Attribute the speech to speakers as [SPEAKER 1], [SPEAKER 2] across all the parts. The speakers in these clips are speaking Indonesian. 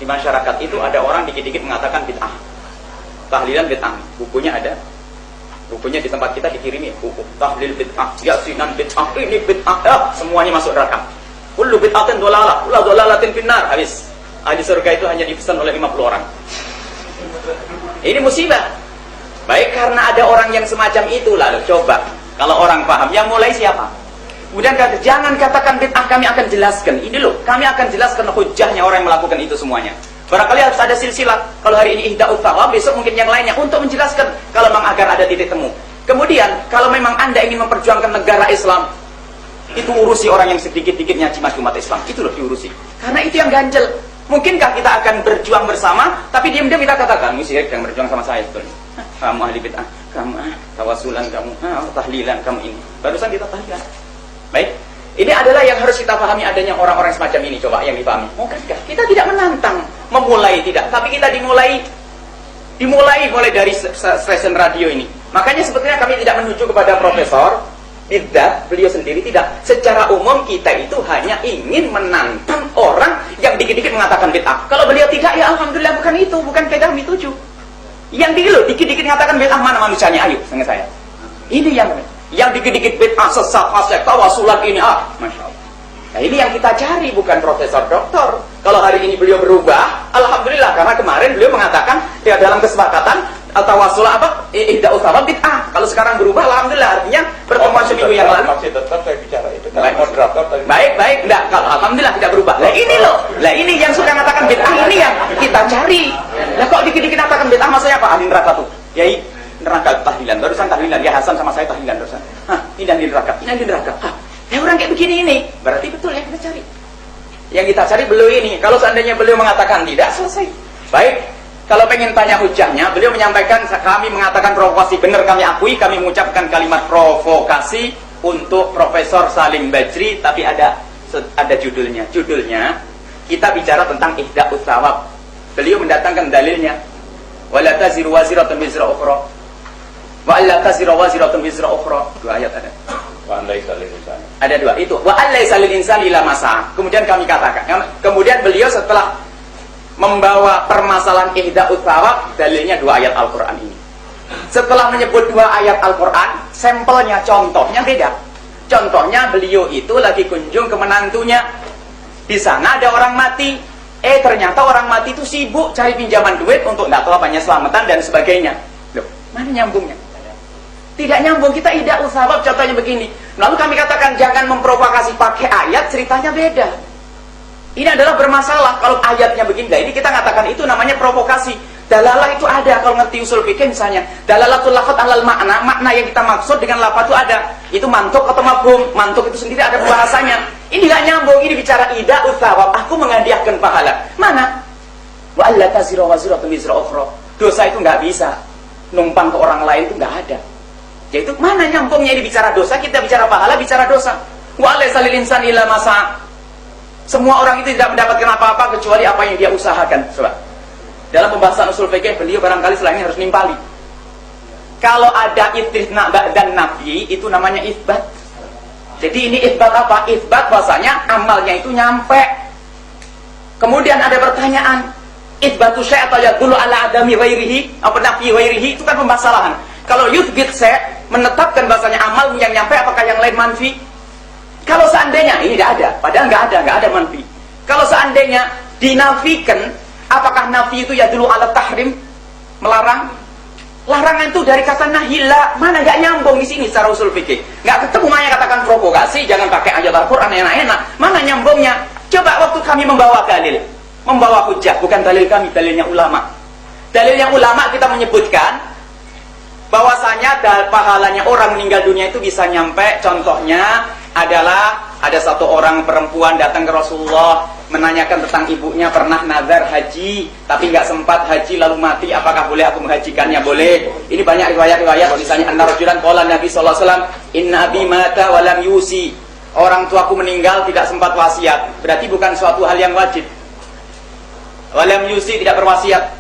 [SPEAKER 1] di masyarakat itu ada orang dikit-dikit mengatakan bid'ah. Tahlilan bid'ah. Bukunya ada. Bukunya di tempat kita dikirimi buku tahlil bid'ah, yasinan bid'ah, ini bid'ah, semuanya masuk neraka. Kullu bid'atin dhalalah, kullu dhalalatin finnar. Habis. Ahli surga itu hanya dipesan oleh 50 orang. Ini musibah. Baik, karena ada orang yang semacam itu, lalu coba kalau orang paham, yang mulai siapa? Kemudian jangan katakan bid'ah, kami akan jelaskan. Ini loh, kami akan jelaskan hujahnya orang yang melakukan itu semuanya. Barangkali harus ada silsilah. Kalau hari ini ihda'ut thawab, besok mungkin yang lainnya untuk menjelaskan kalau memang agar ada titik temu. Kemudian kalau memang Anda ingin memperjuangkan negara Islam, itu urusi orang yang sedikit-dikit nyaci maki umat Islam. Itu loh diurusi. Karena itu yang ganjel. Mungkinkah kita akan berjuang bersama, tapi diam-diam kita katakan, kamu syirik yang berjuang sama saya sebetulnya. Kamu ahli bid'ah, kamu tawasulan, kamu tahlilan, kamu ini. Barusan kita tahlilan. Baik, ini adalah yang harus kita pahami adanya orang-orang semacam ini. Coba yang dipahami. Mungkinkah kita tidak menantang, memulai tidak, tapi kita dimulai dari stasiun radio ini. Makanya sebetulnya kami tidak menuju kepada profesor Bidat, beliau sendiri tidak. Secara umum kita itu hanya ingin menantang orang yang dikit-dikit mengatakan bid'ah. Kalau beliau tidak, ya alhamdulillah, bukan itu, bukan kaidah kami tuju. Yang dikit-dikit mengatakan bid'ah, mana manusianya? Ayo, dengan saya. Ini yang dikit-dikit bid'ah, sesat, fasik, tawasulan ini, masya Allah. Nah ini yang kita cari, bukan profesor doktor. Kalau hari ini beliau berubah, alhamdulillah, karena kemarin beliau mengatakan ya dalam kesepakatan tawasul ihda'ut thawab bid'ah. Kalau sekarang berubah, alhamdulillah, artinya pertemuan seminggu yang lalu.
[SPEAKER 2] Masih tetap saya bicara itu. Moderator tadi.
[SPEAKER 1] Baik, enggak. Kalau alhamdulillah tidak berubah. Lah ini loh. Lah ini yang suka mengatakan bid'ah, ini yang kita cari. Lah kok dikit-dikit mengatakan bid'ah, maksudnya apa? Ahli neraka tuh. Yai, neraka tahlilan. Barusan tahlilan. Ya Hasan sama saya tahlilan barusan. Ini ahli neraka. Ini ahli neraka. Ya orang kayak begini ini. Berarti betul yang kita cari. Yang kita cari beliau ini. Kalau seandainya beliau mengatakan tidak, selesai. Baik. Kalau pengen tanya hujahnya, beliau menyampaikan, kami mengatakan provokasi, benar kami akui, kami mengucapkan kalimat provokasi untuk Profesor Salim Bajri, tapi ada judulnya. Judulnya, kita bicara tentang ihda'ut thawab. Beliau mendatangkan dalilnya. Wala taziru waziratun wizra ukhra. Wa alla taziru waziratun wizra ukhra. Dua ayat ada.
[SPEAKER 2] Wa laysa lil insani.
[SPEAKER 1] Ada dua, itu. Wa laysa lil insani illa ma sa'a. Kemudian kami katakan. Kemudian beliau setelah membawa permasalahan ihda'ut thawab, dalilnya dua ayat Al-Quran ini. Setelah menyebut dua ayat Al-Quran, sampelnya, contohnya beda. Contohnya beliau itu lagi kunjung ke menantunya. Di sana ada orang mati. Ternyata orang mati itu sibuk cari pinjaman duit untuk nggak tahu apanya selamatan dan sebagainya. Loh, mana nyambungnya? Tidak nyambung. Kita ihda'ut thawab contohnya begini. Lalu kami katakan jangan memprovokasi pakai ayat, ceritanya beda. Ini adalah bermasalah kalau ayatnya begini. Nah, ini kita katakan itu namanya provokasi. Dalalah itu ada kalau ngerti usul fikih misalnya. Dalalatul lafadz alal makna, makna yang kita maksud dengan lafadz itu ada. Itu mantuk atau mafhum. Mantuk itu sendiri ada pembahasannya. Ini nggak nyambung. Ini bicara ihda'ut thawab. Aku menghadiahkan pahala. Mana? Wa alla taziru waziratun wizra ukhra. Dosa itu nggak bisa numpang ke orang lain, itu nggak ada. Yaitu mana nyambungnya? Ini bicara dosa, kita bicara pahala, bicara dosa. Wa laysa lil insani illa ma sa'a. Semua orang itu tidak mendapatkan apa-apa kecuali apa yang dia usahakan. Coba. Dalam pembahasan usul fikih, beliau barangkali setelah ini harus nimpali. Kalau ada istitsna dan nafi, itu namanya isbat. Jadi ini isbat apa? Isbat bahasanya amalnya itu nyampe. Kemudian ada pertanyaan, isbatu syai' atau yadullu ala adami ghairihi, apa nafi ghairihi, itu kan pembasalahan. Kalau yuthbit syai' menetapkan bahasanya amal yang nyampe, apakah yang lain manfi? Kalau seandainya ini tidak ada, padahal nggak ada manfi. Kalau seandainya dinafikan, apakah nafi itu ya dulu ala tahrim, melarang? Larangan itu dari kata nahila, mana nggak nyambung di sini secara usul fikih. Nggak ketemu, makanya katakan provokasi, jangan pakai ayat Al-Quran enak-enak. Mana nyambungnya? Coba waktu kami membawa dalil, membawa hujah, bukan dalil kami, dalilnya ulama. Dalilnya ulama kita menyebutkan bahwasanya pahalanya orang meninggal dunia itu bisa nyampe. Contohnya adalah ada satu orang perempuan datang ke Rasulullah menanyakan tentang ibunya pernah nazar haji tapi nggak sempat haji lalu mati, apakah boleh aku menghajikannya? Boleh. Ini banyak riwayat-riwayat, misalnya anna rajulan qala Nabi sallallahu alaihi wasallam inna abi mata wa lam yusi, orang tuaku meninggal tidak sempat wasiat. Berarti bukan suatu hal yang wajib. Wa lam yusi, tidak berwasiat.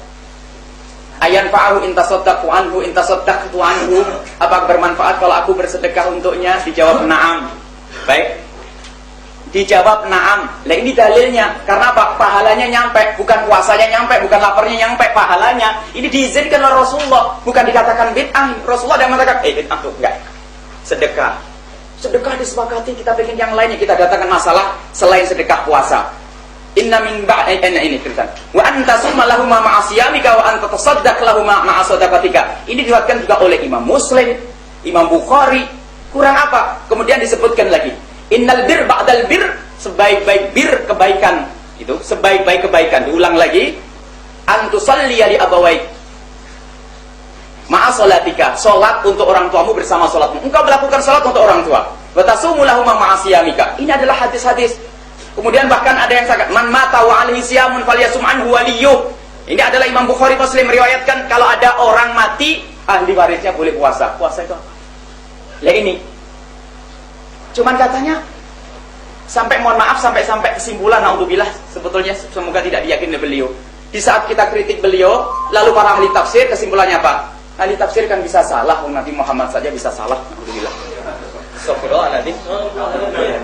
[SPEAKER 1] Ayan fa'ahu intasaddaqu anhu intasaddaqtu anhu, apakah bermanfaat kalau aku bersedekah untuknya? Dijawab na'am. Baik. Dijawab na'am. Lah ini dalilnya. Karena apa? Pahalanya nyampe, bukan puasanya nyampe, bukan laparnya nyampe, pahalanya. Ini diizinkan oleh Rasulullah, bukan dikatakan bid'ah. Rasulullah yang mengatakan, bid'ah tuh enggak. Sedekah. Sedekah disepakati, kita pengen yang lainnya, kita datangkan masalah selain sedekah puasa. Inna min ini tulisan. Wa anta summa lahum ma'a siyamika wa anta tasaddaq lahum ma'a sadaqatika. Ini diriwayatkan juga oleh Imam Muslim, Imam Bukhari. Kurang apa? Kemudian disebutkan lagi, innal bir ba'dal bir, sebaik-baik bir kebaikan itu, sebaik-baik kebaikan. Diulang lagi, antusalli li abawaik ma'a salatika, salat untuk orang tuamu bersama salatmu. Engkau melakukan salat untuk orang tua. Wa tasumu lahum ma'a siyamika. Ini adalah hadis-hadis. Kemudian bahkan ada yang sangat, man mata wa alaihi siyamun falyasum anhu waliyuh. Ini adalah Imam Bukhari Muslim meriwayatkan, kalau ada orang mati, ahli warisnya boleh puasa. Puasa itu apa? Lah ini cuman katanya sampai, mohon maaf, sampai kesimpulan, naudzubillah, sebetulnya semoga tidak diyakini beliau. Di saat kita kritik beliau, lalu para ahli tafsir kesimpulannya apa? Ahli tafsir kan bisa salah, Nabi Muhammad saja bisa salah, naudzubillah. Astagfirullahaladzim.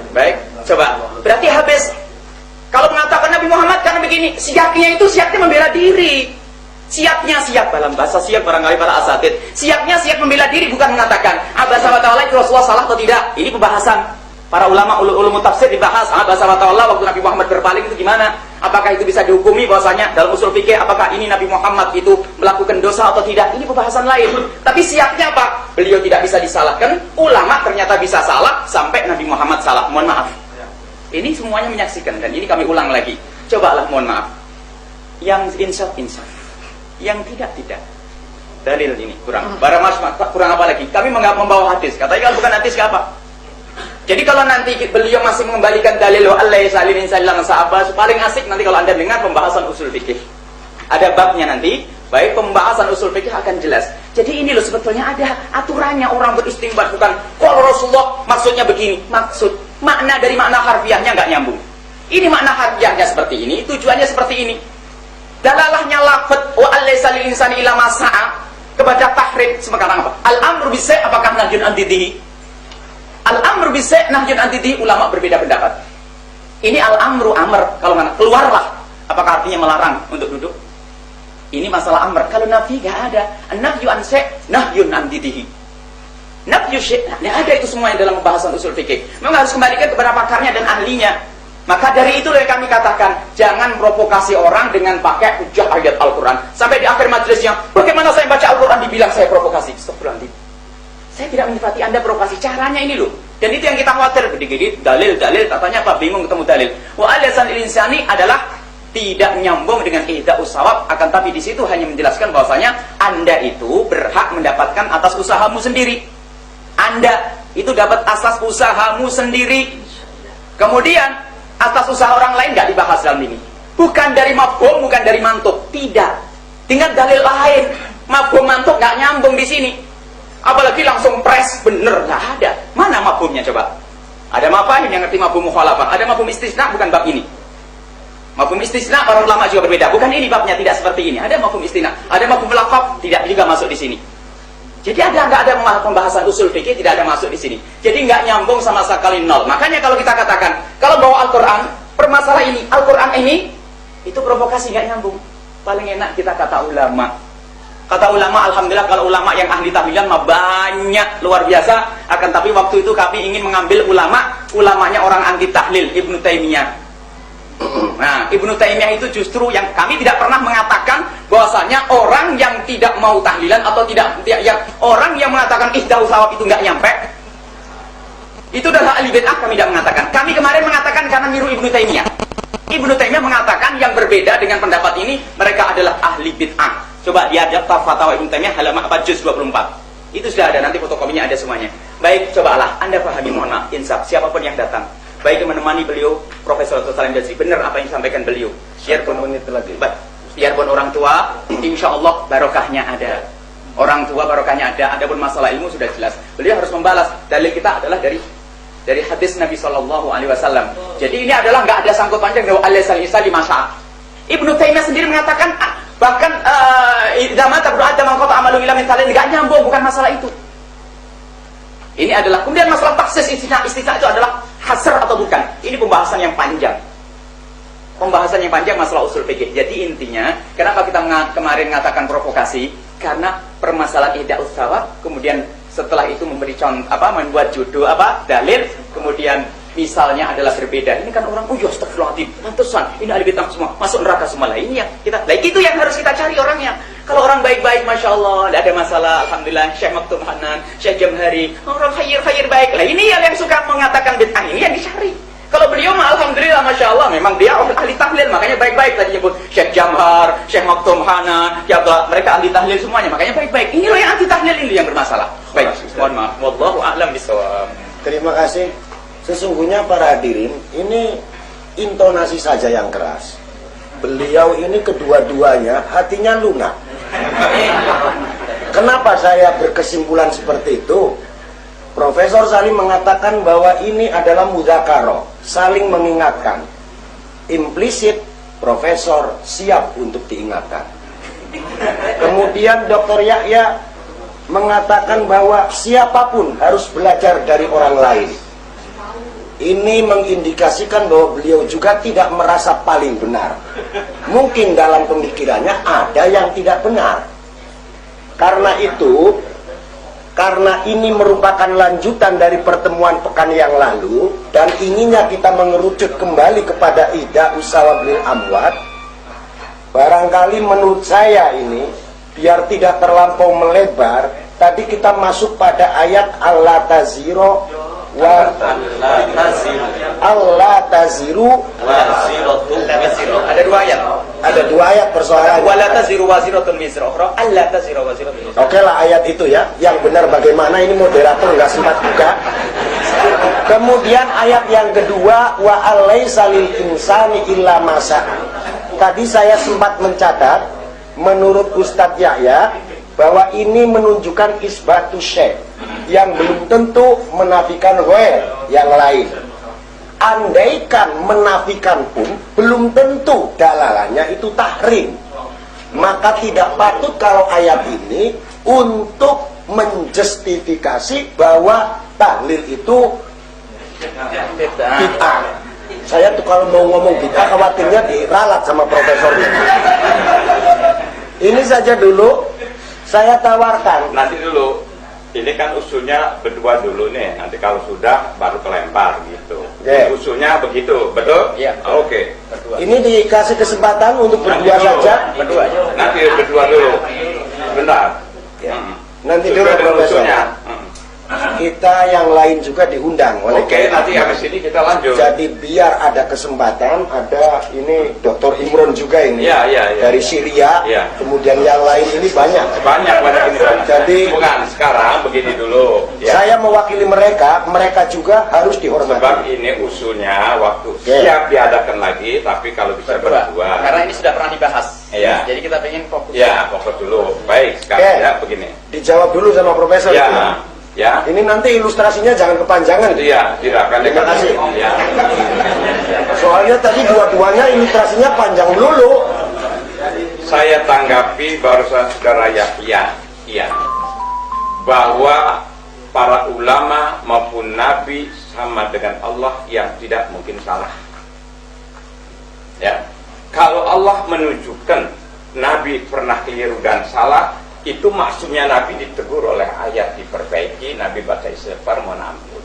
[SPEAKER 1] Baik, coba. Berarti habis. Kalau mengatakan Nabi Muhammad karena begini, siaknya itu siaknya membela diri. Siaknya siak, dalam bahasa siak barangkali para asatid. Siaknya siak membela diri, bukan mengatakan abasa wa ta'ala itu Rasulullah salah atau tidak. Ini pembahasan para ulama ulum tafsir dibahas. Abasa wa ta'ala waktu Nabi Muhammad berpaling itu gimana? Apakah itu bisa dihukumi bahwasanya dalam usul fikih, apakah ini Nabi Muhammad itu melakukan dosa atau tidak? Ini pembahasan lain. Tapi siapnya apa? Beliau tidak bisa disalahkan. Ulama ternyata bisa salah sampai Nabi Muhammad salah. Mohon maaf. Ini semuanya menyaksikan, dan ini kami ulang lagi. Cobalah, mohon maaf. Yang insaf. Yang tidak. Dalil ini kurang. Kurang apa lagi? Kami membawa hadis. Katanya kalau bukan hadis apa? Jadi kalau nanti beliau masih mengembalikan dalil Allah salin sallam sahabat, paling asik nanti kalau Anda dengar pembahasan usul fikih. Ada babnya nanti, baik pembahasan usul fikih akan jelas. Jadi ini loh sebetulnya ada aturannya, orang beristinbat, bukan kalau Rasulullah maksudnya begini, makna dari makna harfiahnya nggak nyambung. Ini makna harfiahnya seperti ini, tujuannya seperti ini. Dalalahnya lafaz wa Allah salin insani ila masa'a kepada tahrim sekarang apa? Al-amru bisa apakah nahyun antidihi? Al-amru bisa nahyun antidihi, ulama berbeda pendapat. Ini al-amru amr, kalau mana keluarlah, apakah artinya melarang untuk duduk? Ini masalah amr. Kalau nafi enggak ada. An-nahyu an syai' nahyun antidihi. Nafyu syai', nah, ada itu semuanya dalam pembahasan usul fikih. Memang harus kembalikan kepada pakarnya dan ahlinya. Maka dari itu yang kami katakan, jangan provokasi orang dengan pakai hujah ayat Al-Quran. Sampai di akhir majelisnya, bagaimana saya baca Al-Quran dibilang saya provokasi? Astagfirullahaladzim. Saya tidak menyifati Anda provokasi, caranya ini loh. Dan itu yang kita khawatir. Gede-gede dalil, katanya apa? Bingung ketemu dalil. Wa alasan insani adalah tidak nyambung dengan ihda'us sawab, akan tapi di situ hanya menjelaskan bahwasanya Anda itu berhak mendapatkan atas usahamu sendiri. Anda itu dapat asas usahamu sendiri. Kemudian atas usaha orang lain nggak dibahas dalam ini. Bukan dari mafhum, bukan dari mantuk, tidak. Dengan dalil lain, mafhum mantuk nggak nyambung di sini. Apalagi langsung pres bener, nggak ada. Mana mafhumnya coba? Ada mafhum yang ngerti mafhum mukhalafah, ada mafhum istisna, bukan bab ini. Mafhum istisna para ulama juga berbeda. Bukan ini babnya, tidak seperti ini. Ada mafhum istisna, ada mafhum laqab, tidak juga masuk di sini. Jadi nggak ada pembahasan usul fikih, tidak ada masuk di sini. Jadi nggak nyambung sama sekali, nol. Makanya kalau kita katakan, kalau bawa Al-Quran, permasalahan ini, Al-Quran ini, itu provokasi, nggak nyambung. Paling enak kita kata ulama. Kata ulama, alhamdulillah kalau ulama yang ahli tahlilan mah banyak, luar biasa. Akan tapi waktu itu kami ingin mengambil ulamanya orang anti tahlil, Ibnu Taimiyah. Nah, Ibnu Taimiyah itu justru yang kami tidak pernah mengatakan bahwasanya orang yang tidak mau tahlilan atau orang yang mengatakan ihda'us sawab itu nggak nyampe, itu adalah ahli bid'ah. Kami tidak mengatakan. Kami kemarin mengatakan karena niru Ibnu Taimiyah. Ibnu Taimiyah mengatakan yang berbeda dengan pendapat ini, mereka adalah ahli bid'ah. Coba dia daftar fatwa Ibnu Taimiyah halaman juz 24. Itu sudah ada, nanti fotokopinya ada semuanya. Baik, cobalah Anda pahami, mohon maaf, insaf siapapun yang datang. Baik yang menemani beliau, Profesor Dr. Salim Jazri, benar apa yang disampaikan beliau. Biarpun orang tua, insya Allah barokahnya ada. Orang tua barokahnya ada. Adapun masalah ilmu sudah jelas. Beliau harus membalas. Dalil kita adalah dari hadis Nabi Shallallahu Alaihi Wasallam. Jadi ini adalah nggak ada sangkut panjang dengan al-Isa di masa. Ibnu Taimiyah sendiri mengatakan bahkan zaman terberada mengkota amalu ilamin talin nggak nyambung, bukan masalah itu. Ini adalah kemudian masalah taksis istisna itu adalah hasr atau bukan? Ini pembahasan yang panjang. Pembahasan yang panjang masalah usul fikih. Jadi intinya, kenapa kita kemarin mengatakan provokasi? Karena permasalahan ihda'us sawab, kemudian setelah itu memberi contoh membuat judul dalil, kemudian misalnya adalah berbeda. Ini kan orang, oh ya astagfirullahaladzim, pantesan ini ahli bid'ah semua, masuk neraka semua. Lah ini yang kita, itu yang harus kita cari orangnya. Kalau orang baik-baik, masya Allah, tidak ada masalah, alhamdulillah. Syekh Maktum Hanan, Syekh Jamhari, orang khair baik. Lah ini yang suka mengatakan bid'ah, ini yang dicari. Kalau beliau mah alhamdulillah, masya Allah, memang dia ahli tahlil, makanya baik-baik. Tadi nyebut Syekh Jamhar, Syekh Maktum Hanan, ya mereka ahli tahlil semuanya, makanya baik-baik. Ini loh yang anti tahlil, ini yang bermasalah. Baik, mohon maaf. Wallahu a'lam bishawab.
[SPEAKER 3] Terima kasih. Sesungguhnya para hadirin, ini intonasi saja yang keras. Beliau ini kedua-duanya hatinya lunak. Kenapa saya berkesimpulan seperti itu? Profesor Salim mengatakan bahwa ini adalah mudzakarah, saling mengingatkan. Implisit profesor siap untuk diingatkan. Kemudian Dr. Yahya mengatakan bahwa siapapun harus belajar dari orang lain. Ini mengindikasikan bahwa beliau juga tidak merasa paling benar. Mungkin dalam pemikirannya ada yang tidak benar. Karena itu, karena ini merupakan lanjutan dari pertemuan pekan yang lalu, dan inginnya kita mengerucut kembali kepada ihda'us sawab lil amwat, barangkali menurut saya ini, biar tidak terlampau melebar, tadi kita masuk pada ayat Allah taziru wa Allah taziru
[SPEAKER 1] Ada dua ayat.
[SPEAKER 3] Ada dua ayat persoalannya.
[SPEAKER 1] Wala taziru waziratun wizra ukhra, alla taziru waziratun wizra.
[SPEAKER 3] Oke lah ayat itu ya. Yang benar bagaimana ini moderator nggak sempat buka. Kemudian ayat yang kedua, wa alaisa lil insani illa ma sa'a. Tadi saya sempat mencatat, menurut Ustadz Yahya, bahwa ini menunjukkan isbatu syekh, yang belum tentu menafikan ghair yang lain. Andaikan menafikan pun belum tentu dalalannya itu tahrim. Maka tidak patut kalau ayat ini untuk menjustifikasi bahwa tahlil itu bid'ah. Saya tuh kalau mau ngomong bid'ah khawatirnya diralat sama profesornya. Ini saja dulu saya tawarkan.
[SPEAKER 2] Nanti dulu, ini kan usulnya berdua dulu nih. Nanti kalau sudah baru kelempar gitu.
[SPEAKER 3] Yeah.
[SPEAKER 2] Usulnya begitu, betul?
[SPEAKER 1] Iya.
[SPEAKER 2] Oke.
[SPEAKER 3] Ini dikasih kesempatan untuk berdua saja.
[SPEAKER 1] Berdua aja.
[SPEAKER 2] Nanti berdua dulu. Bentar.
[SPEAKER 3] Ya. Nanti dulu
[SPEAKER 2] Sesuai dengan
[SPEAKER 3] profesor.
[SPEAKER 2] usulnya.
[SPEAKER 3] Kita yang lain juga diundang oleh
[SPEAKER 2] Oke, nanti habis ini kita lanjut.
[SPEAKER 3] Jadi biar ada kesempatan, ada ini Dr. Imron juga ini
[SPEAKER 2] Iya.
[SPEAKER 3] dari Syria,
[SPEAKER 2] Iya.
[SPEAKER 3] kemudian yang lain ini banyak.
[SPEAKER 2] Banyak ini.
[SPEAKER 3] Jadi
[SPEAKER 2] bukan sekarang begini dulu. Ya.
[SPEAKER 3] saya mewakili mereka, mereka juga harus dihormati.
[SPEAKER 2] Sebab ini usulnya waktu
[SPEAKER 3] Oke.
[SPEAKER 2] siap diadakan lagi, tapi kalau bisa berdua.
[SPEAKER 1] Karena ini sudah pernah dibahas.
[SPEAKER 2] Iya.
[SPEAKER 1] Jadi kita pengen fokus.
[SPEAKER 2] Ya, fokus dulu. Baik, sekarang
[SPEAKER 3] Oke.
[SPEAKER 2] ya begini.
[SPEAKER 3] Dijawab dulu sama profesor.
[SPEAKER 2] Ya,
[SPEAKER 3] itu.
[SPEAKER 2] ya.
[SPEAKER 3] Ini nanti ilustrasinya jangan kepanjangan.
[SPEAKER 2] Iya, tidak akan
[SPEAKER 3] Terima kasih.
[SPEAKER 2] Ya.
[SPEAKER 3] Soalnya tadi dua-duanya ilustrasinya panjang dulu.
[SPEAKER 2] Saya tanggapi barusan saudara Yahya, iya, bahwa para ulama maupun nabi sama dengan Allah yang tidak mungkin salah. Ya, kalau Allah menunjukkan nabi pernah keliru dan salah, itu maksudnya nabi ditegur oleh ayat, diperbaiki, nabi baca istighfar, mohon ampun.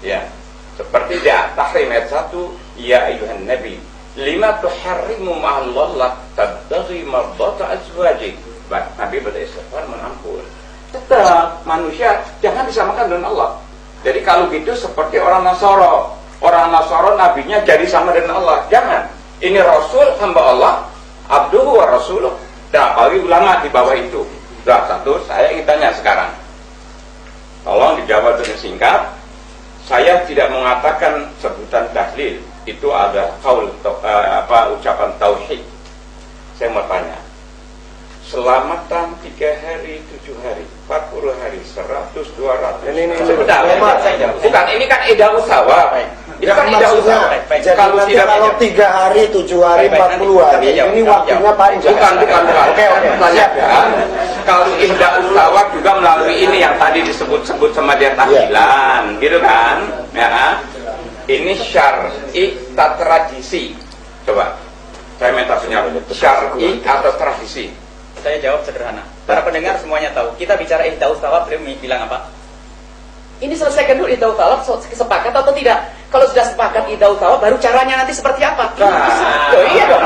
[SPEAKER 2] Ya, seperti di Tahrim ayat 1, ya ayuhan nabi lima tuharrimu ma'allah tabtaghi mardata azwajik. Nabi baca istighfar, mohon ampun. Tetap manusia jangan disamakan dengan Allah. Jadi kalau gitu seperti orang Nasara. Orang Nasara nabinya jadi sama dengan Allah. Jangan. Ini Rasul hamba Allah, abduhu wa rasuluh. Dan apalagi ulama di bawah itu. Sudah satu, saya ingin tanya sekarang. Tolong dijawab dengan singkat. Saya tidak mengatakan sebutan tahlil itu ada ucapan tauhid. Saya mau tanya. Selamatan 3 hari, 7 hari, 40 hari, 100, 200.
[SPEAKER 3] Ini
[SPEAKER 2] sebentar. Bukan, ini kan ihda'us sawab. Itu kan ihda'us sawab.
[SPEAKER 3] Jadi nanti kalau 3 hari, 7 hari, 40 hari, ini waktunya panjang.
[SPEAKER 2] Bukan.
[SPEAKER 3] Oke.
[SPEAKER 2] Siap ya. Kalau ihda'us sawab juga melalui ini yang tadi disebut-sebut sama dia tahlilan, gitu kan? Ya. ini syar'i atau tradisi? Coba, saya minta penjawab. Syar'i atau tradisi?
[SPEAKER 1] Saya jawab sederhana. Para pendengar semuanya tahu. Kita bicara ihdaus thawab, beliau bilang apa? Ini selesaikan dulu ihdaus thawab, sepakat atau tidak? Kalau sudah sepakat ihdaus thawab, baru caranya nanti seperti apa? Oh, iya dong.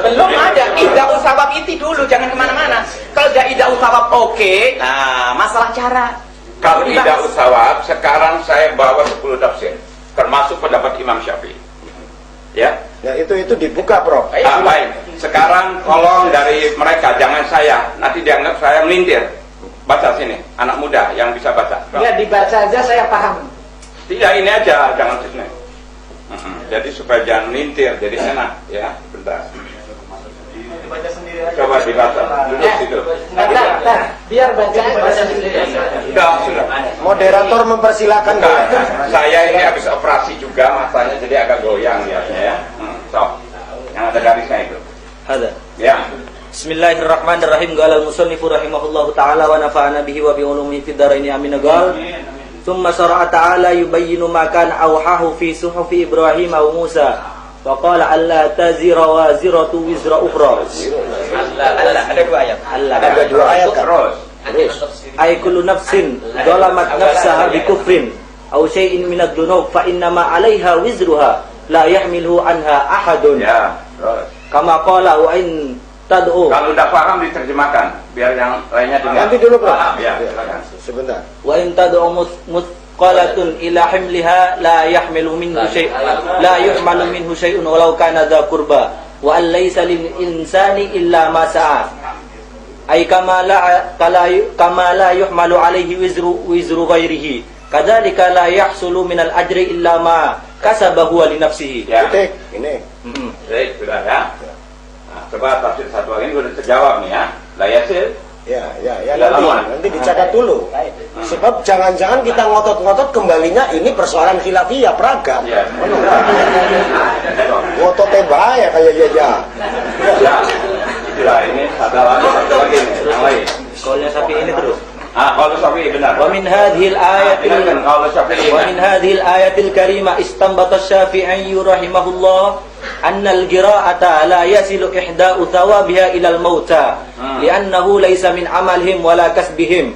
[SPEAKER 1] Belum ada ihdaus thawab itu dulu, jangan kemana-mana. Kalau sudah ihdaus thawab oke, nah masalah cara.
[SPEAKER 2] Kalau ihdaus thawab, sekarang saya bawa 10 tafsir, termasuk pendapat Imam Syafi'i. Ya.
[SPEAKER 3] Ya itu dibuka, Prof.
[SPEAKER 2] Baik. Sekarang tolong dari mereka, jangan saya. Nanti dianggap saya melintir. Baca sini, anak muda yang bisa baca.
[SPEAKER 4] Ya dibaca aja saya paham.
[SPEAKER 2] Tidak, ini aja, jangan sini. Jadi supaya jangan melintir, jadi enak. Ya, bentar. Coba dibaca. Duduk situ.
[SPEAKER 4] Bentar, biar baca sendiri.
[SPEAKER 2] Sudah.
[SPEAKER 3] Moderator mempersilakan.
[SPEAKER 2] Saya ini habis operasi juga matanya, jadi agak goyang ya. So, yang ada garisnya itu.
[SPEAKER 5] Ada.
[SPEAKER 2] Ya.
[SPEAKER 5] Bismillahirrahmanirrahim. Qala al-musannifu rahimahullahu taala wa nafa'ana bihi wa bi ulumihi fid dharain amin. Qala thumma syara'a ta'ala yubayyinu ma kana awhahu fi suhufi Ibrahim wa Musa. Wa qala alla tazira waziratu wizra ukhra.
[SPEAKER 1] Allah, ada 2 ayat.
[SPEAKER 3] Ada 2 ayat kan?
[SPEAKER 2] Terus.
[SPEAKER 5] Ay kullu nafsin zalamat nafsaha bi kufrin aw syai'in min ad-dunub fa inna ma 'alaiha wizruha la yahmiluhu anha ahadun.
[SPEAKER 2] Ya, terus.
[SPEAKER 5] Kama qala wa in tad'u.
[SPEAKER 2] Kalau udah paham diterjemahkan, biar yang lainnya dengar.
[SPEAKER 3] Nanti dulu, Prof.
[SPEAKER 2] Ya, silakan.
[SPEAKER 3] Sebentar.
[SPEAKER 5] Wa in tad'u muthqalatun ila himliha la yahmilu minhu la yuhmalu minhu syai'un walau kana dha qurba wa an laysa lil insani illa ma sa'a. Ay kama la yuhmalu alaihi wizru ghairihi kadzalika la yahsulu minal ajri illa ma kasaba huwa li nafsihi.
[SPEAKER 2] Ya.
[SPEAKER 3] Titik, ini.
[SPEAKER 2] Baik, sudah ya. Nah, coba tafsir satu lagi, ini udah terjawab nih ya. Lah Yasin.
[SPEAKER 3] Ya,
[SPEAKER 2] Ya,
[SPEAKER 3] nanti dicatat dulu. Sebab jangan-jangan kita ngotot-ngotot kembalinya ini persoalan khilafiyah peragam.
[SPEAKER 2] Ya.
[SPEAKER 3] Ngototnya bahaya kayak ya.
[SPEAKER 2] Ya. Itulah ini satu lagi nih, yang lain.
[SPEAKER 5] Qaulnya Syafi'i ini terus.
[SPEAKER 2] Kalau Syafi'i benar.
[SPEAKER 5] Wa min hadhil ayatil
[SPEAKER 2] Kalau Syafi'i.
[SPEAKER 5] wa min hadhil ayatil karimah istanbata Syafi'i rahimahullah anna al-qira'ata la yasilu ihda'u thawabiha ila al-mauta li'annahu laysa min amalihim wala kasbihim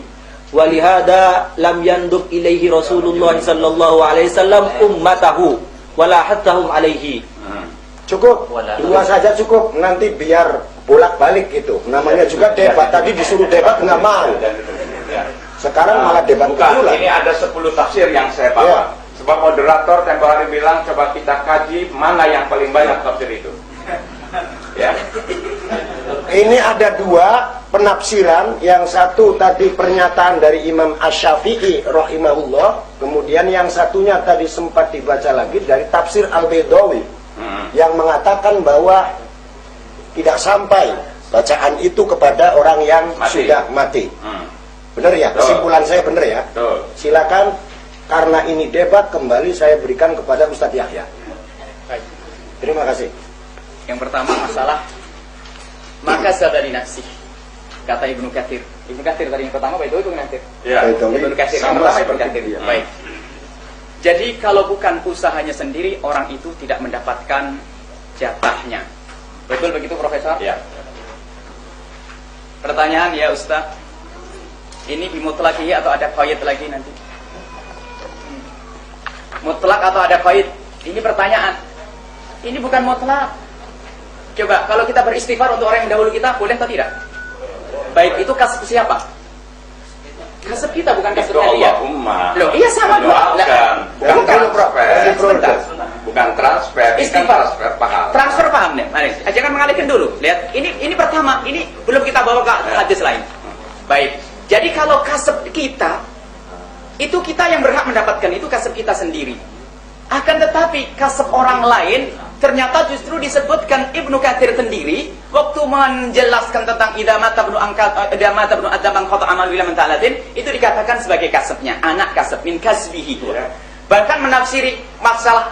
[SPEAKER 5] wa lihada lam yandub ilaihi Rasulullah sallallahu alaihi wasallam ummatahu wala hattahum alaihi.
[SPEAKER 3] Cukup, 2 saja cukup. Nanti biar bolak-balik gitu. Namanya juga debat. Tadi disuruh debat nggak mau. Sekarang malah debat
[SPEAKER 2] Bukan,
[SPEAKER 3] kedua.
[SPEAKER 2] ini ada 10 tafsir yang saya bawa. Sebab moderator tempoh hari bilang coba kita kaji mana yang paling banyak tafsir itu. Ya.
[SPEAKER 3] Ini ada 2 penafsiran. Yang satu tadi pernyataan dari Imam Asy-Syafi'i rahimahullah. Kemudian yang satunya tadi sempat dibaca lagi dari tafsir Al-Baydawi yang mengatakan bahwa tidak sampai bacaan itu kepada orang yang sudah mati. Benar ya? Kesimpulan saya benar ya? Silakan, karena ini debat kembali saya berikan kepada Ustadz Yahya. Terima kasih.
[SPEAKER 1] Yang pertama masalah maka sabali nafsi. Kata Ibnu Katsir. Ibnu Katsir tadi yang pertama itu Ibnu Katsir.
[SPEAKER 2] Ya.
[SPEAKER 1] Ibnu Katsir yang pertama Ibnu Katsir. Baik. Jadi kalau bukan usahanya sendiri, orang itu tidak mendapatkan jatahnya. Betul begitu, Profesor?
[SPEAKER 2] Ya.
[SPEAKER 1] Pertanyaan ya Ustaz, ini bimutlaki atau ada qaid lagi nanti? Mutlak atau ada qaid? Ini pertanyaan. Ini bukan mutlak. Coba kalau kita beristighfar untuk orang yang dahulu kita, boleh atau tidak? Baik, itu kasih siapa? Kasih kita, bukan kasih dia. Loh, iya sama dua.
[SPEAKER 2] Bukan transfer. Bukan transfer.
[SPEAKER 1] Istighfar.
[SPEAKER 2] Transfer paham.
[SPEAKER 1] Transfer paham nih. Mari, jangan mengalihkan dulu. Lihat, ini pertama, ini belum kita bawa ke hadis lain. Baik. Jadi kalau kasab kita, itu kita yang berhak mendapatkan, itu kasab kita sendiri. Akan tetapi kasab orang lain ternyata justru disebutkan Ibnu Katsir sendiri waktu menjelaskan tentang idza mata ibnu adam qata amal ila man ta'alatin, itu dikatakan sebagai kasabnya, anak kasab min kasbihi. Bahkan menafsiri masalah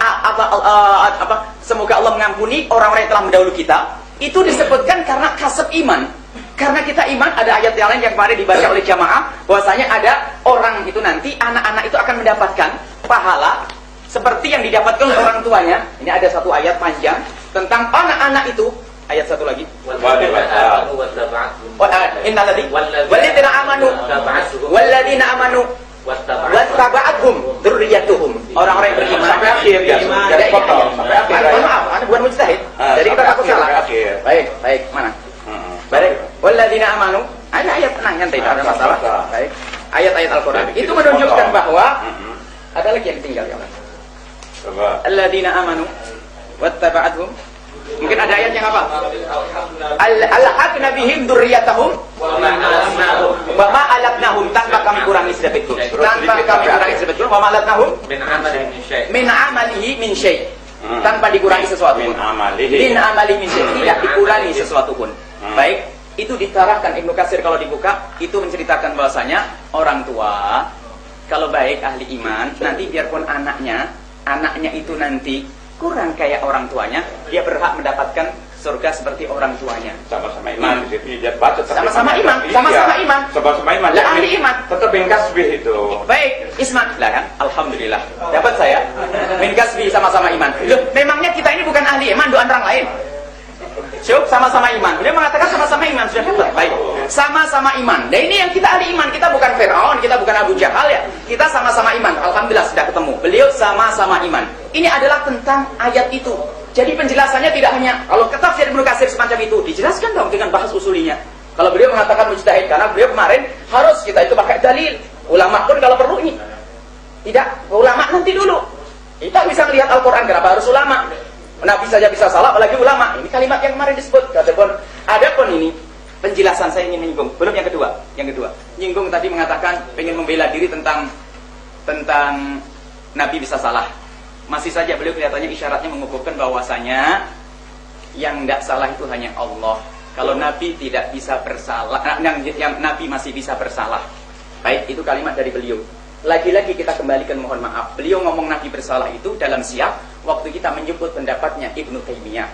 [SPEAKER 1] semoga Allah mengampuni orang-orang yang telah mendahulu kita, itu disebutkan karena kasab iman. Karena kita iman, ada ayat yang lain yang kemarin dibaca oleh jamaah bahwasanya ada orang itu nanti, anak-anak itu akan mendapatkan pahala seperti yang didapatkan oleh orang tuanya. Ini ada satu ayat panjang tentang anak-anak itu. Ayat satu lagi. Innalladzina amanu wattaba'athum dzurriyyatuhum. Orang-orang yang beriman
[SPEAKER 2] sampai akhir ya.
[SPEAKER 1] Sampai akhir. Maaf, Anda bukan mujtahid. Jadi kita takut salah. Baik, mana? Baik. Walladzina amanu. Ada ayat tenang, nyantai, tidak ada masalah. Baik. Ayat-ayat Al-Qur'an. Itu menunjukkan bahwa ada lagi yang tinggal ya. Alladzina amanu wattaba'athum. Mungkin ada ayat yang apa? Al-haqna bihim dzurriyyatahum wa ma alatnahum, tanpa kami kurangi sedikit pun. Tanpa kami kurangi sedikit pun, wa ma alatnahum min amalihi min syai'. Tanpa dikurangi sesuatu pun. Min amalihi min syai'. Tidak dikurangi sesuatu pun. Baik, itu diterangkan Ibnu Katsir kalau dibuka, itu menceritakan bahwasanya orang tua kalau baik ahli iman, nanti biarpun anaknya itu nanti kurang kayak orang tuanya, dia berhak mendapatkan surga seperti orang tuanya.
[SPEAKER 2] Sama-sama iman di situ dia baca.
[SPEAKER 1] Sama-sama iman, sama-sama iman.
[SPEAKER 2] Sama-sama iman.
[SPEAKER 1] Lah ahli iman.
[SPEAKER 2] Tetap min kasbih itu.
[SPEAKER 1] Baik, Isman. Lah kan, alhamdulillah. Dapat saya min kasbi sama-sama iman. Loh, memangnya kita ini bukan ahli iman, doan orang lain. Syuk, sama-sama iman. Dia mengatakan sama-sama iman, sudah dapat. Baik. Sama-sama iman. Dan ini yang kita ahli iman, kita bukan Fir'aun, kita bukan Abu Jahal ya. Kita sama-sama iman. Alhamdulillah sudah ketemu. Beliau sama-sama iman. Ini adalah tentang ayat itu. Jadi penjelasannya tidak hanya kalau tafsir Ibnu Katsir semacam itu, dijelaskan dong dengan bahas usulinya. Kalau beliau mengatakan mujtahid, karena beliau kemarin harus kita itu pakai dalil. Ulama pun kalau perlu ini. Tidak, ulama nanti dulu. Kita bisa melihat Al-Quran, kenapa harus ulama? Nabi saja bisa salah, apalagi ulama. Ini kalimat yang kemarin disebut. Adapun ini penjelasan saya ingin menyinggung. Belum yang kedua. Nyinggung tadi mengatakan pengen membela diri tentang Nabi bisa salah. Masih saja beliau kelihatannya isyaratnya mengukuhkan bahwasanya yang tidak salah itu hanya Allah. Kalau Nabi tidak bisa bersalah, yang Nabi masih bisa bersalah. Baik, itu kalimat dari beliau. Lagi-lagi kita kembalikan mohon maaf. Beliau ngomong Nabi bersalah itu dalam siap waktu kita menyebut pendapatnya Ibnu Taimiyah.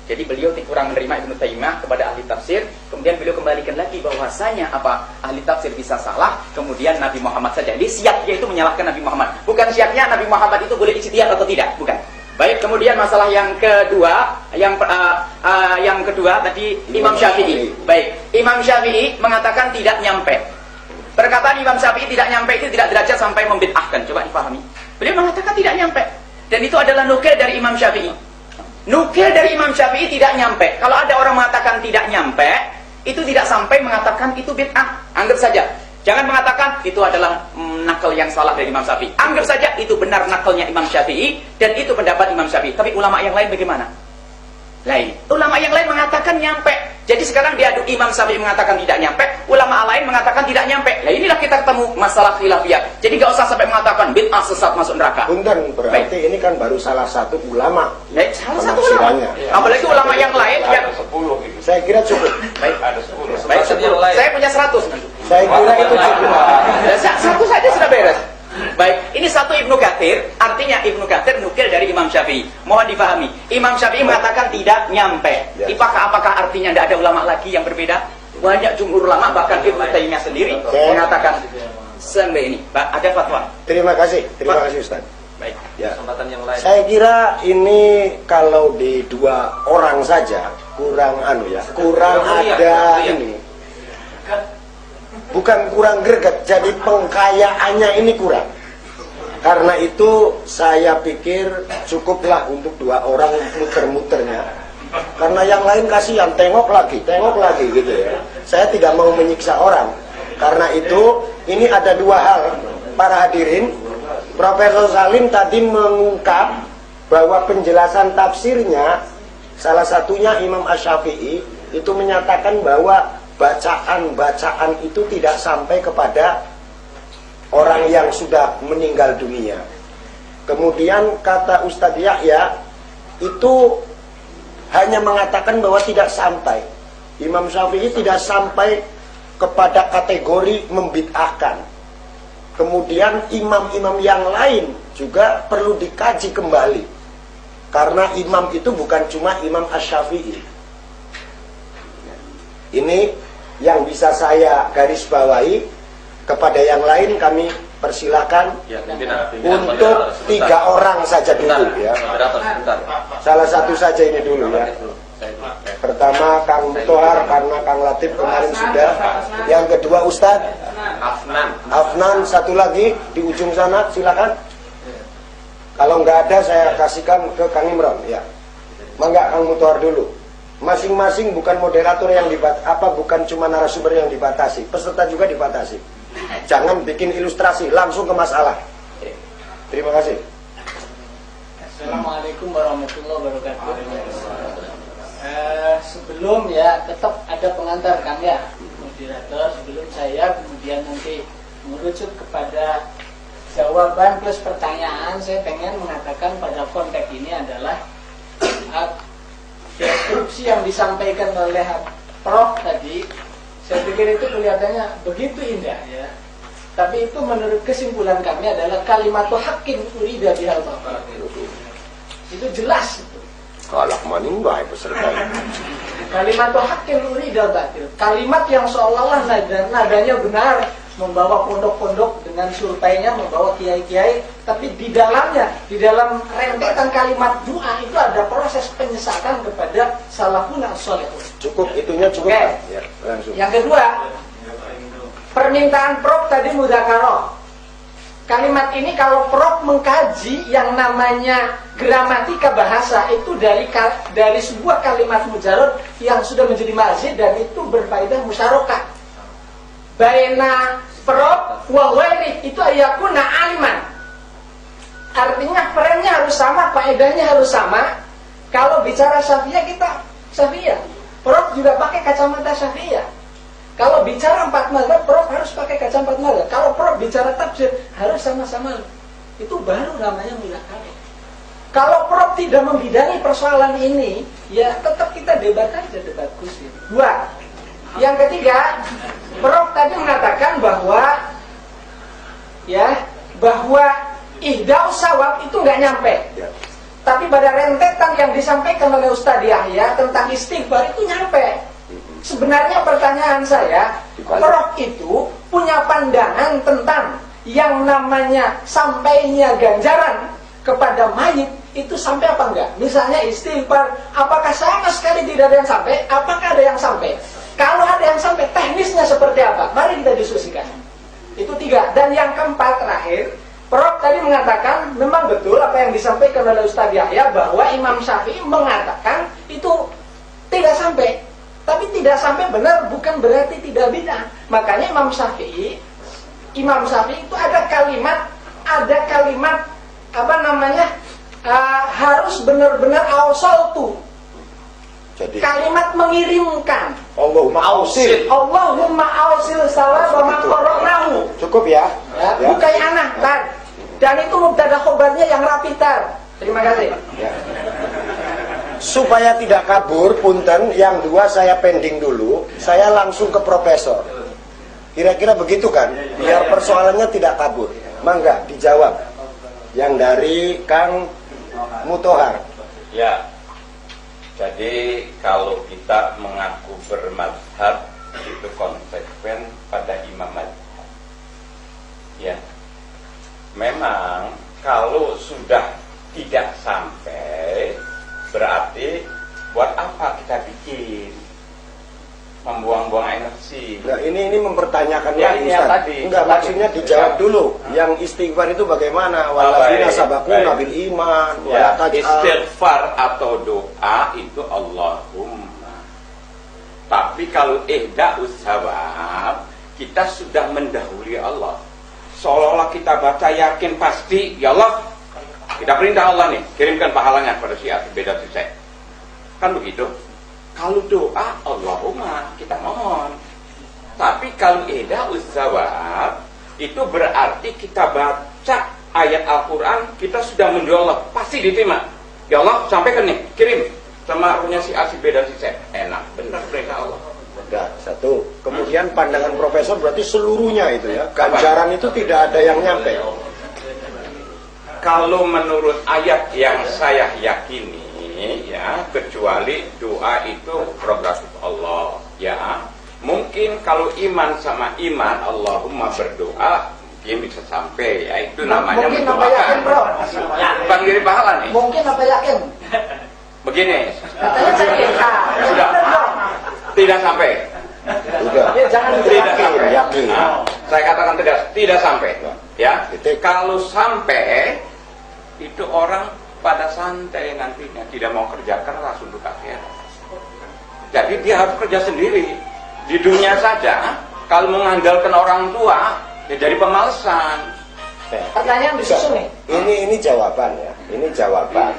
[SPEAKER 1] Jadi beliau kurang menerima Ibnu Taimiyah kepada ahli tafsir. Kemudian beliau kembalikan lagi bahwasanya apa? Ahli tafsir bisa salah, kemudian Nabi Muhammad saja. Jadi siapnya itu menyalahkan Nabi Muhammad. Bukan siapnya Nabi Muhammad itu boleh ijtihad atau tidak, bukan. Baik, kemudian masalah yang kedua, yang kedua tadi Imam Syafi'i. Baik, Imam Syafi'i mengatakan tidak nyampe. Perkataan Imam Syafi'i tidak nyampe itu tidak derajat sampai membid'ahkan. Coba dipahami. Beliau mengatakan tidak nyampe. Dan itu adalah nukil dari Imam Syafi'i. Nukil dari Imam Syafi'i tidak nyampe. Kalau ada orang mengatakan tidak nyampe, itu tidak sampai mengatakan itu bid'ah. Anggap saja. Jangan mengatakan itu adalah nakal yang salah dari Imam Syafi'i. Anggap saja itu benar nakalnya Imam Syafi'i dan itu pendapat Imam Syafi'i. Tapi ulama yang lain bagaimana? Lain. Ulama yang lain mengatakan nyampe. Jadi sekarang diadu Imam Syafi'i mengatakan tidak nyampe, ulama lain mengatakan tidak nyampe. Nah inilah kita ketemu masalah khilafiyah. Jadi gak usah sampai mengatakan bid'ah sesat masuk neraka.
[SPEAKER 3] Punten, berarti ini kan baru salah satu ulama.
[SPEAKER 1] Salah satu ulama. Apalagi ulama yang lain yang
[SPEAKER 2] 10 gitu.
[SPEAKER 3] Saya kira cukup.
[SPEAKER 1] baik,
[SPEAKER 2] Ada 10.
[SPEAKER 1] baik, 10. Saya punya 100.
[SPEAKER 3] Saya kira itu cukup.
[SPEAKER 1] Satu saja sudah beres. Baik, ini satu Ibnu Katsir, artinya Ibnu Katsir nukil dari Imam Syafi'i. Mohon dipahami, Imam Syafi'i mengatakan tidak nyampe. Apakah artinya tidak ada ulama lagi yang berbeda? Banyak jumhur ulama, bahkan Ibnu Taimiyah sendiri mengatakan sampai ini. Ada fatwa.
[SPEAKER 3] Terima kasih Ustaz.
[SPEAKER 1] Baik.
[SPEAKER 3] Ya.
[SPEAKER 5] Kesempatan yang lain.
[SPEAKER 3] Saya kira ini kalau di dua orang saja kurang kurang ada ini. Bukan kurang greget, jadi pengkayaannya ini kurang. Karena itu saya pikir cukuplah untuk dua orang muter-muternya. Karena yang lain kasihan, tengok lagi gitu ya. Saya tidak mau menyiksa orang. Karena itu ini ada dua hal. Para hadirin, Profesor Salim tadi mengungkap bahwa penjelasan tafsirnya salah satunya Imam Asy-Syafi'i itu menyatakan bahwa bacaan-bacaan itu tidak sampai kepada orang yang sudah meninggal dunia. Kemudian kata Ustadz Yahya itu hanya mengatakan bahwa tidak sampai. Imam Syafi'i tidak sampai kepada kategori membid'ahkan. Kemudian imam-imam yang lain juga perlu dikaji kembali. Karena imam itu bukan cuma Imam Asy-Syafi'i. Ini yang bisa saya garis bawahi. Kepada yang lain kami persilakan
[SPEAKER 1] Ya, pimpinan.
[SPEAKER 3] untuk 3 orang saja dulu ya.
[SPEAKER 1] Moderator sebentar.
[SPEAKER 3] Salah satu saja ini dulu ya. Pertama Kang Tohar karena Kang Latif kemarin sudah. Yang kedua Ustadz Afnan, satu lagi di ujung sana, silakan. Kalau nggak ada saya kasihkan ke Kang Imron ya. Mangga Kang Tohar dulu. Masing-masing bukan moderator yang bukan cuma narasumber yang dibatasi, peserta juga dibatasi. Jangan bikin ilustrasi, langsung ke masalah. Terima kasih.
[SPEAKER 4] Assalamualaikum warahmatullahi wabarakatuh. Sebelum ya tetap ada pengantar kan ya moderator, sebelum saya kemudian nanti merujuk kepada jawaban plus pertanyaan, saya pengen mengatakan pada konteks ini adalah deskripsi yang disampaikan oleh Prof tadi, saya pikir itu kelihatannya begitu indah ya. Tapi itu menurut kesimpulan kami adalah kalimat haqqin urida bihal batil. Itu jelas itu.
[SPEAKER 3] Kalak maning bae peserta.
[SPEAKER 4] Kalimat haqqin urida batil. Kalimat yang seolah-olah nadanya benar, membawa pondok-pondok dengan surveinya, membawa kiai-kiai, tapi di dalamnya, di dalam rentetan kalimat doa itu ada proses penyesatan kepada salafun as-salihun.
[SPEAKER 3] Cukup, itunya cukup.
[SPEAKER 4] Oke.
[SPEAKER 3] Ya, langsung.
[SPEAKER 4] Yang kedua, permintaan Prof tadi mudzakarah. Kalimat ini kalau Prof mengkaji yang namanya gramatika bahasa itu dari sebuah kalimat mujarad yang sudah menjadi mazid dan itu berfaedah musyarakah. Baina Prof wa ghairi itu ayakuna aliman. Artinya perannya harus sama, faedahnya harus sama. Kalau bicara Syafi'iyah kita Syafi'iyah. Prof juga pakai kacamata Syafi'iyah. Kalau bicara 4 mazhab, Prof harus pakai kacamata 4 mazhab. Kalau Prof bicara tafsir, harus sama-sama. Itu baru namanya mudzakarah. Kalau Prof tidak membidangi persoalan ini, ya tetap kita debat aja, debat kusir. 2. Yang ketiga, Prof tadi mengatakan bahwa ihda'us sawab itu nggak nyampe.
[SPEAKER 3] Ya.
[SPEAKER 4] Tapi pada rentetan yang disampaikan oleh Ustadz Yahya tentang istighfar itu nyampe. Sebenarnya pertanyaan saya, Prof itu punya pandangan tentang yang namanya sampainya ganjaran kepada mayit itu sampai apa enggak? Misalnya istighfar, apakah sama sekali tidak ada yang sampai? Apakah ada yang sampai? Kalau ada yang sampai, teknisnya seperti apa? Mari kita diskusikan. Itu 3. Dan yang keempat terakhir, Prof tadi mengatakan memang betul apa yang disampaikan oleh Ustadz Yahya bahwa Imam Syafi'i mengatakan itu tidak sampai. Tapi tidak sampai benar bukan berarti tidak bid'ah. Makanya Imam Syafi'i itu ada kalimat harus benar-benar ausaltu.
[SPEAKER 3] Jadi
[SPEAKER 4] Kalimat mengirimkan.
[SPEAKER 3] Allahumma ausil.
[SPEAKER 4] Allahumma ausil sawab wa man qara'nahu.
[SPEAKER 3] Cukup ya. Ya.
[SPEAKER 4] Bukai anak tar. Dan itu mubtada khobarnya yang rapi tar. Terima kasih.
[SPEAKER 3] Ya. Supaya tidak kabur, punten, yang 2 saya pending dulu, saya langsung ke profesor. Kira-kira begitu kan? Biar persoalannya tidak kabur. Mangga dijawab. Yang dari Kang Mutohar.
[SPEAKER 2] Ya, jadi kalau kita mengaku bermadhab itu konsekuen pada imam madhab. Ya, memang kalau sudah tidak sampai, berarti buat apa kita bikin? Membuang-buang energi.
[SPEAKER 3] Nah, ini mempertanyakan
[SPEAKER 2] Ya,
[SPEAKER 3] lagi,
[SPEAKER 2] ini yang
[SPEAKER 3] Ustaz.
[SPEAKER 2] tadi.
[SPEAKER 3] Enggak,
[SPEAKER 2] Tadi.
[SPEAKER 3] maksudnya dijawab
[SPEAKER 2] Ya.
[SPEAKER 3] dulu. Yang istighfar itu bagaimana? Walladzina sabaquna bil iman wa la
[SPEAKER 2] Ya,
[SPEAKER 3] taj'al.
[SPEAKER 2] istighfar atau doa itu Allahumma. Tapi kalau ihda'us sawab, kita sudah mendahului Allah. Seolah-olah kita baca yakin pasti, ya Allah, kita perintah Allah nih, kirimkan pahalanya pada si A, beda si C. Kan begitu. Kalau doa, Allahumma, kita mohon. Tapi kalau ihda'us sawab, itu berarti kita baca ayat Al-Quran, kita sudah mendoa Allah, pasti diterima. Ya Allah, sampaikan nih, kirim sama ruhnya si A, si B, dan si C. Enak, benar perintah Allah.
[SPEAKER 3] Enggak, satu. Kemudian pandangan profesor berarti seluruhnya itu ya. Ganjaran itu tidak ada yang nyampe.
[SPEAKER 2] Kalau menurut ayat yang saya yakini, ya, kecuali doa itu prerogatif Allah, ya. Mungkin kalau iman sama iman, Allahumma berdoa, dia bisa sampai, ya itu namanya
[SPEAKER 4] mungkin apa yakin bro?
[SPEAKER 2] bukan kiri pahala nih.
[SPEAKER 4] Mungkin apa yakin?
[SPEAKER 2] Begini,
[SPEAKER 4] Katanya tadi
[SPEAKER 2] sudah tidak sampai.
[SPEAKER 3] Udah.
[SPEAKER 4] Ya jangan
[SPEAKER 2] Tidak sampai.
[SPEAKER 3] Yakin.
[SPEAKER 2] Nah, saya katakan tegas, tidak sampai. Ya,
[SPEAKER 3] Titik.
[SPEAKER 2] kalau sampai itu orang pada santai nantinya, tidak mau kerja keras untuk akhirat. Jadi dia harus kerja sendiri. Di dunia saja, kalau mengandalkan orang tua, ya jadi pemalasan.
[SPEAKER 4] Pertanyaan disusun nih.
[SPEAKER 3] Ini jawaban ya. Ini jawaban.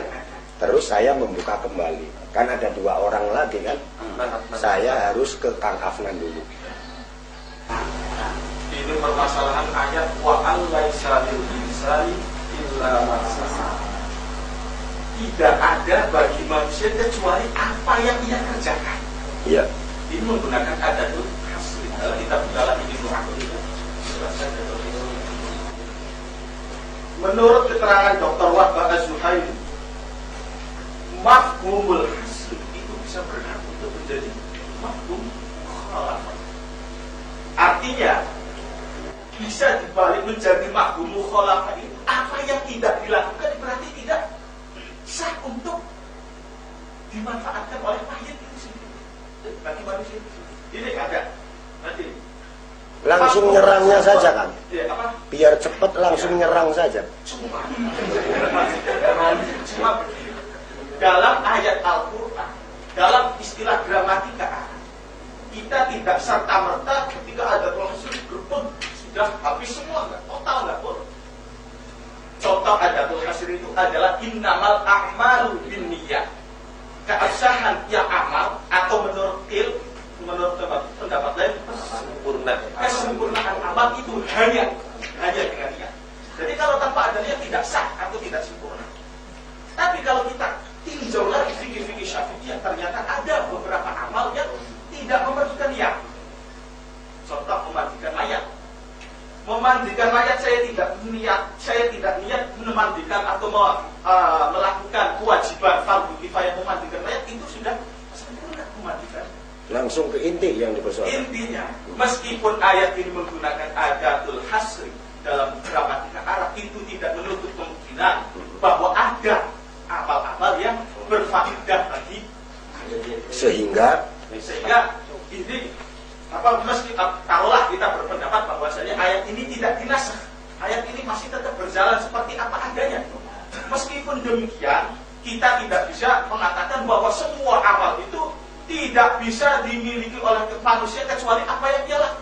[SPEAKER 3] Terus saya membuka kembali. Kan ada dua orang lagi kan. Saya harus ke Kang Afnan dulu.
[SPEAKER 6] Ini permasalahan ayat wa allaisa lil insani illa ma sa'a. Tidak ada bagi manusia kecuali apa yang ia kerjakan.
[SPEAKER 3] Iya.
[SPEAKER 6] Ini menggunakan adatul hasri. Kalau kita buka lagi di Al-Qur'an. Menurut keterangan Dr. Wahbah Az-Zuhaili, mafhumul hasri itu bisa berlaku untuk menjadi mafhum khalafah. Artinya bisa dibalik menjadi mafhum mukhalafah itu apa yang tidak dilakukan berarti tidak sah untuk dimanfaatkan oleh mayit itu sendiri bagi manusia itu sendiri. Ini ada nanti
[SPEAKER 3] Langsung nyerangnya saja kan.
[SPEAKER 6] ya, apa?
[SPEAKER 3] Biar cepat langsung nyerang saja.
[SPEAKER 6] Cuma begini. Dalam ayat Al-Quran, dalam istilah gramatika, kita tidak serta-merta ketika ada klausul berpun sudah habis semua, nggak total, nggak pun. Contoh adatul hasr itu adalah innamal a'malu binniyat. Keabsahan yang amal atau menurut pendapat lain kesempurnaan amal itu hanya dengan niat. Jadi kalau tanpa ada niat tidak sah atau tidak sempurna. Tapi kalau kita tinjau lagi fikih-fikih Syafi'iyah, ternyata ada beberapa amal yang tidak memerlukan niat. Contoh memandikan mayat. Memandikan mayat saya tidak niat memandikan atau melakukan kewajiban fardu kifayah memandikan mayat, itu sudah sempurna memandikan.
[SPEAKER 3] Langsung ke inti yang dipersoalkan.
[SPEAKER 6] Intinya, meskipun ayat ini menggunakan adatul hasri dalam gramatika Arab, itu tidak menutup kemungkinan bahwa ada amal-amal yang berfaedah bagi
[SPEAKER 3] Sehingga
[SPEAKER 6] ini meski taruhlah kita berpendapat bahwasanya ayat ini tidak dinasakh, ayat ini masih tetap berjalan seperti apa adanya. Meskipun demikian, kita tidak bisa mengatakan bahwa semua amal itu tidak bisa dimiliki oleh manusia kecuali apa yang dia lakukan.